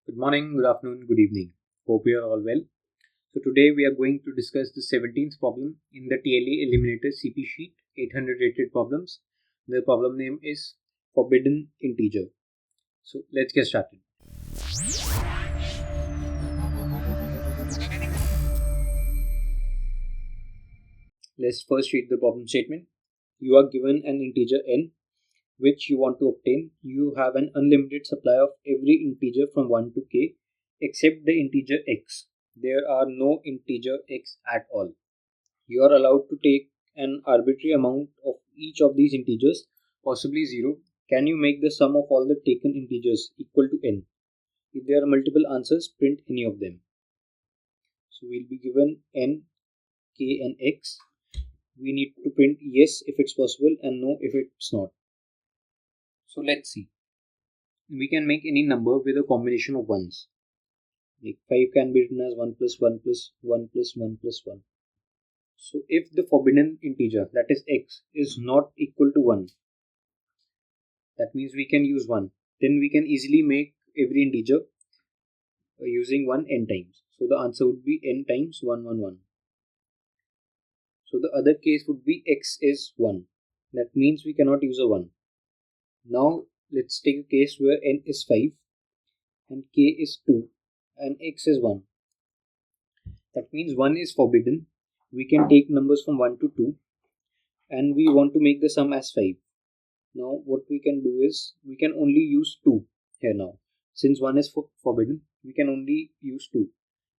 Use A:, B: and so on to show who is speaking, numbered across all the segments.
A: Good morning, good afternoon, good evening. Hope you are all well. So today we are going to discuss the 17th problem in the TLE Eliminators CP sheet, 800 rated problems. The problem name is Forbidden Integer. So let's get started. Let's first read the problem statement. You are given an integer n which you want to obtain. You have an unlimited supply of every integer from 1 to k except the integer x. There are no integer x at all. You are allowed to take an arbitrary amount of each of these integers, possibly 0. Can you make the sum of all the taken integers equal to n? If there are multiple answers, print any of them. So we'll be given n, k and x. We need to print yes if it's possible and no if it's not. So let's see. We can make any number with a combination of ones. Like 5 can be written as 1 plus 1 plus 1 plus 1 plus 1. So if the forbidden integer, that is x, is not equal to 1, that means we can use 1. Then we can easily make every integer using 1 n times. So the answer would be n times 1, 1, 1. So the other case would be x is 1. That means we cannot use a 1. Now let's take a case where n is 5 and k is 2 and x is 1. That means 1 is forbidden. We can take numbers from 1 to 2 and we want to make the sum as 5. Now what we can do is we can only use 2 here now. Since 1 is forbidden, we can only use 2.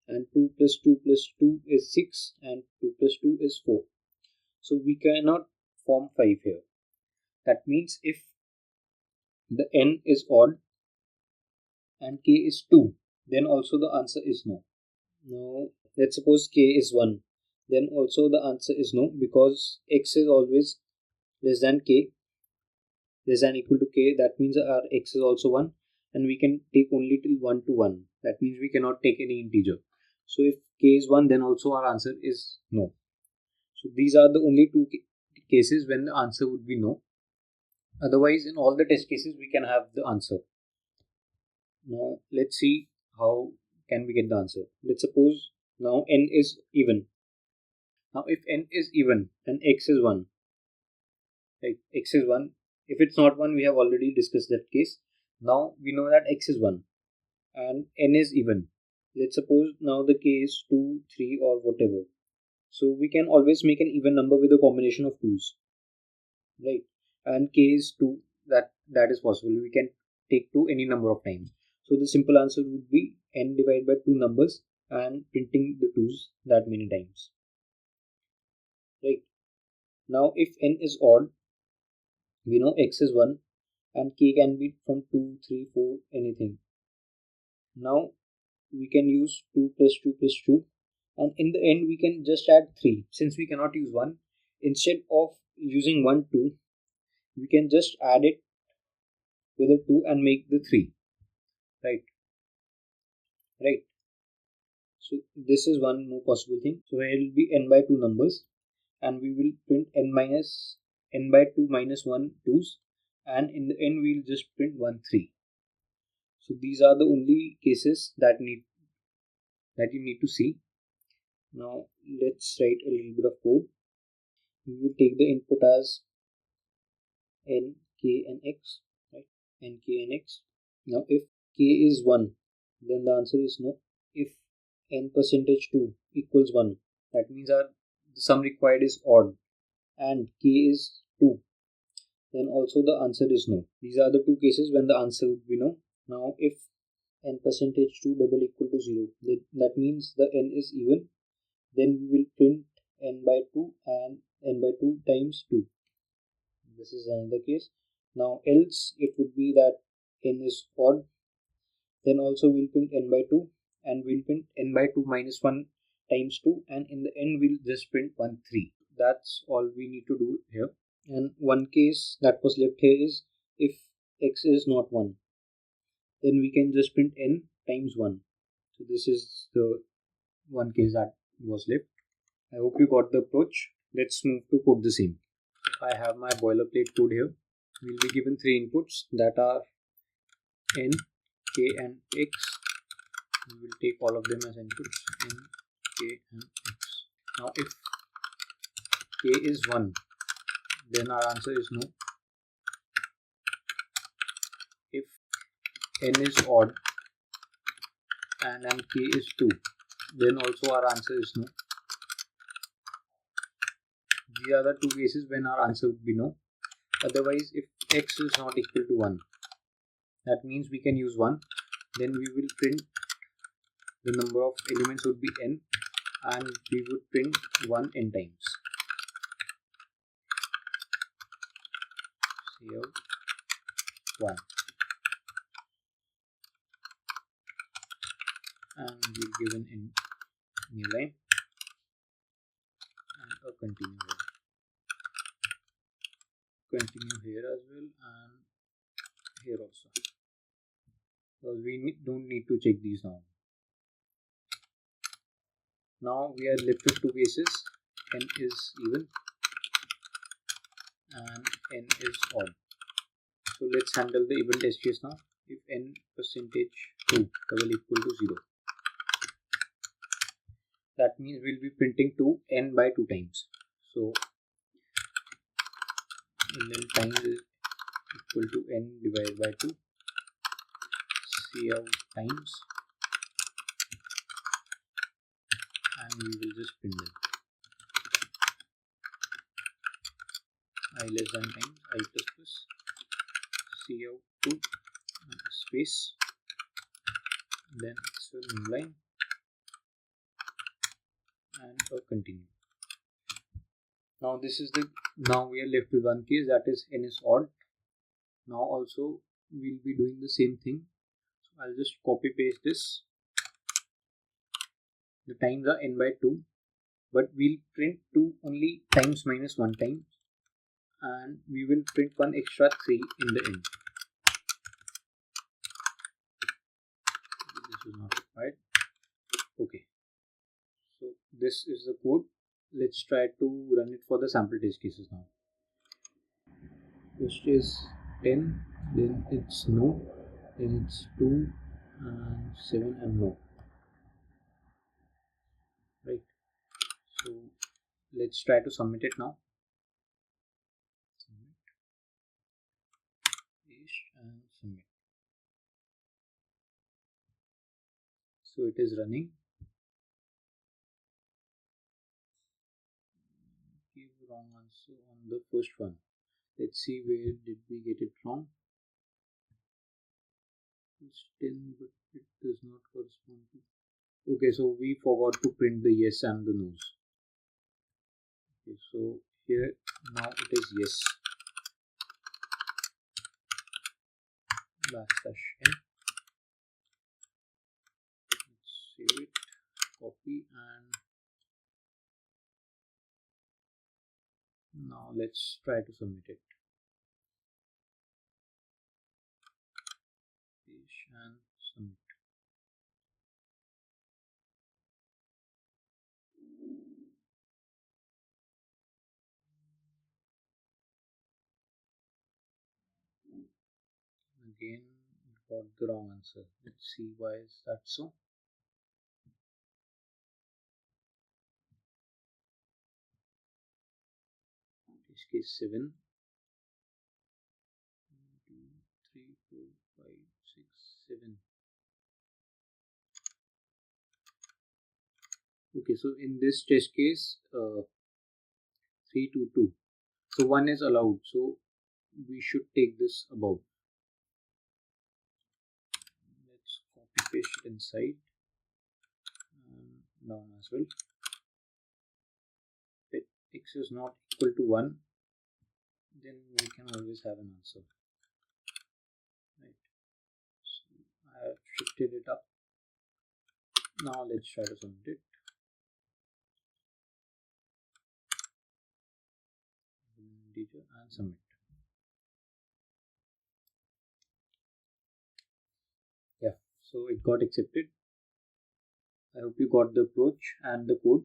A: And 2 plus 2 plus 2 is 6 and 2 plus 2 is 4. So we cannot form 5 here. That means if the n is odd and k is 2, then also the answer is no. Now let's suppose k is 1. Then also the answer is no, because x is always less than k, less than equal to k. That means our x is also 1 and we can take only till 1 to 1. That means we cannot take any integer. So if k is 1, then also our answer is no. So these are the only two cases when the answer would be no. Otherwise, in all the test cases, we can have the answer. Now let's see how can we get the answer. Let's suppose now n is even. Now if n is even and x is 1, right? X is 1. If it's not 1, we have already discussed that case. Now we know that x is 1 and n is even. Let's suppose now the k is 2, 3 or whatever. So we can always make an even number with a combination of 2's, right? And k is 2, that is possible. We can take 2 any number of times. So the simple answer would be n divided by 2 numbers and printing the 2's that many times, right? Now if n is odd, we know x is 1 and k can be from 2, 3, 4, anything. Now we can use 2 plus 2 plus 2 and in the end we can just add 3. Since we cannot use 1, instead of using 1, 2, we can just add it with a 2 and make the 3, right? So this is one more possible thing. So here will be n by 2 numbers and we will print n by 2 minus 1 2's and in the end we'll just print 1 3. So these are the only cases that you need to see. Now let's write a little bit of code. We will take the input as n, k and x, right? N, k and x. Now if k is 1, then the answer is no. If n percentage 2 equals 1, that means the sum required is odd and k is 2, then also the answer is no. These are the two cases when the answer would be no. Now if n percentage 2 double equal to 0, that means the n is even, then we will print n by 2 and n by 2 times 2. This is another case. Now else it would be that n is odd, then also we'll print n by 2 and we'll print n by 2 minus 1 times 2 and in the end we'll just print 1 3. That's all we need to do here. And one case that was left here is if x is not 1, then we can just print n times 1. So this is the one case that was left. I hope you got the approach. Let's move to code the same. I have my boilerplate code here. We'll be given 3 inputs that are n, k and x we will take all of them as inputs in k and x. Now if k is 1, then our answer is no. If n is odd and k is 2, then also our answer is no. These are the two cases when our answer would be no. Otherwise, if x is not equal to 1, that means we can use 1. Then we will print the number of elements would be n, and we would print 1 n times. Cout 1, and we'll give an in new line and a continue here. Continue here as well and here also, because we don't need to check these now. Now we are left with two cases, n is even and n is odd. So let's handle the even test case now. If n percentage 2 double equal to 0, that means we'll be printing 2 n by 2 times. So n times is equal to n divided by 2, cout times, and we will just print them. I less than times I plus plus cout 2 space, then it's a new line and a continue. Now we are left with one case, that is n is odd. Now also we'll be doing the same thing. So I'll just copy paste this. The times are n by 2, but we'll print 2 only times minus 1 time, and we will print one extra 3 in the end. This is not required. Okay, so this is the code. Let's try to run it for the sample test cases now. First is 10, then it's no, then it's 2 and 7 and no. Right, so let's try to submit it now. Submit, paste and submit. So it is running. Give wrong answer on the first one. Let's see where did we get it wrong. It's 10, but it does not correspond to. Okay, so we forgot to print the yes and the no's. Okay, so here now it is yes. Backslash n. Let's save it, copy, and now let's try to submit it. Paste and submit. Again got the wrong answer. Let's see why is that so. Test case 7. 1, 2, 3, 4, 5, 6, 7. Okay, so in this test case 3 to 2. So 1 is allowed. So we should take this above. Let's copy paste it inside and down as well. If x is not equal to 1, then we can always have an answer. Right. So I have shifted it up. Now let's try to submit it. Integer and submit. Yeah, so it got accepted. I hope you got the approach and the code.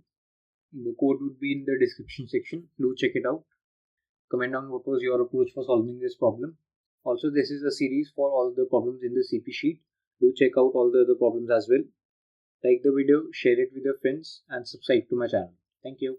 A: The code would be in the description section. Do check it out. Comment on what was your approach for solving this problem. Also, this is a series for all the problems in the CP sheet. Do check out all the other problems as well. Like the video, share it with your friends, and subscribe to my channel. Thank you.